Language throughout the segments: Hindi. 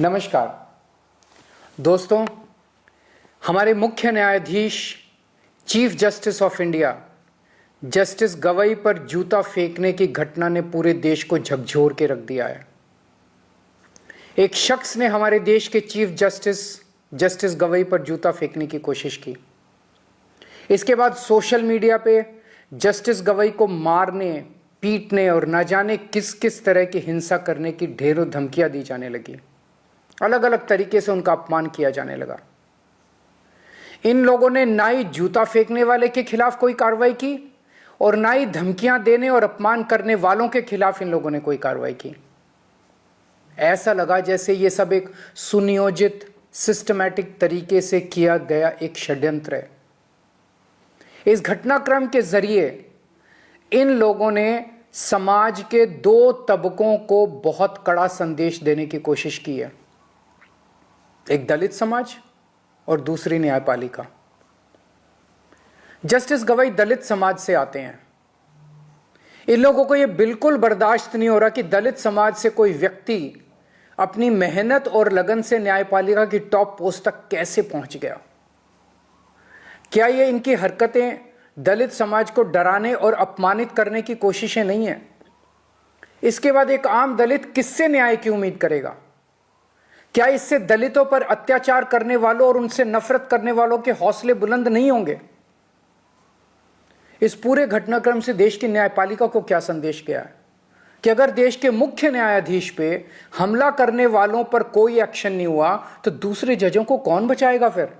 नमस्कार दोस्तों, हमारे मुख्य न्यायाधीश chief justice of India justice Gavai पर जूता फेंकने की घटना ने पूरे देश को झकझोर के रख दिया है। एक शख्स ने हमारे देश के चीफ जस्टिस गवई पर जूता फेंकने की कोशिश की। इसके बाद सोशल मीडिया पे जस्टिस गवई को मारने, पीटने और न जाने किस किस तरह की हिंसा करने की ढेरों धमकियां दी जाने लगी। अलग अलग तरीके से उनका अपमान किया जाने लगा। इन लोगों ने ना ही जूता फेंकने वाले के खिलाफ कोई कार्रवाई की और ना ही धमकियां देने और अपमान करने वालों के खिलाफ इन लोगों ने कोई कार्रवाई की। ऐसा लगा जैसे ये सब एक सुनियोजित, सिस्टमैटिक तरीके से किया गया एक षड्यंत्र है। इस घटनाक्रम के जरिए इन लोगों ने समाज के दो तबकों को बहुत कड़ा संदेश देने की कोशिश की है, एक दलित समाज और दूसरी न्यायपालिका। जस्टिस गवई दलित समाज से आते हैं। इन लोगों को यह बिल्कुल बर्दाश्त नहीं हो रहा कि दलित समाज से कोई व्यक्ति अपनी मेहनत और लगन से न्यायपालिका की टॉप पोस्ट तक कैसे पहुंच गया। क्या ये इनकी हरकतें दलित समाज को डराने और अपमानित करने की कोशिशें नहीं है? इसके बाद एक आम दलित किससे न्याय की उम्मीद करेगा? क्या इससे दलितों पर अत्याचार करने वालों और उनसे नफरत करने वालों के हौसले बुलंद नहीं होंगे? इस पूरे घटनाक्रम से देश की न्यायपालिका को क्या संदेश गया है कि अगर देश के मुख्य न्यायाधीश पे हमला करने वालों पर कोई एक्शन नहीं हुआ तो दूसरे जजों को कौन बचाएगा? फिर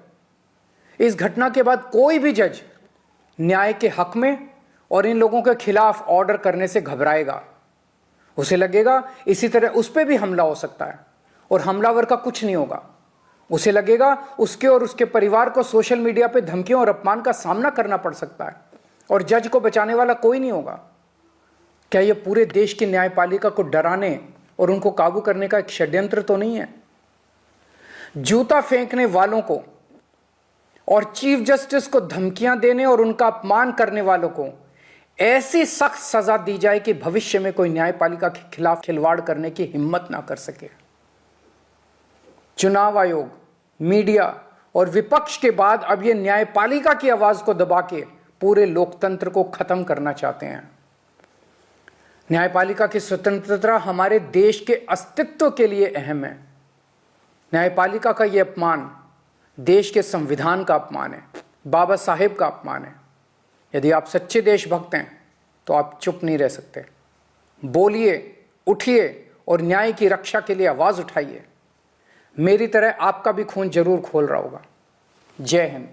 इस घटना के बाद कोई भी जज न्याय के हक में और इन लोगों के खिलाफ ऑर्डर करने से घबराएगा। उसे लगेगा इसी तरह उस पर भी हमला हो सकता है और हमलावर का कुछ नहीं होगा। उसे लगेगा उसके और उसके परिवार को सोशल मीडिया पे धमकियों और अपमान का सामना करना पड़ सकता है और जज को बचाने वाला कोई नहीं होगा। क्या यह पूरे देश की न्यायपालिका को डराने और उनको काबू करने का एक षड्यंत्र तो नहीं है? जूता फेंकने वालों को और चीफ जस्टिस को धमकियां देने और उनका अपमान करने वालों को ऐसी सख्त सजा दी जाए कि भविष्य में कोई न्यायपालिका के खिलाफ खिलवाड़ करने की हिम्मत ना कर सके। चुनाव आयोग, मीडिया और विपक्ष के बाद अब ये न्यायपालिका की आवाज को दबा के पूरे लोकतंत्र को खत्म करना चाहते हैं। न्यायपालिका की स्वतंत्रता हमारे देश के अस्तित्व के लिए अहम है। न्यायपालिका का यह अपमान देश के संविधान का अपमान है, बाबा साहेब का अपमान है। यदि आप सच्चे देशभक्त हैं तो आप चुप नहीं रह सकते। बोलिए, उठिए और न्याय की रक्षा के लिए आवाज उठाइए। मेरी तरह आपका भी खून जरूर खोल रहा होगा। जय हिंद।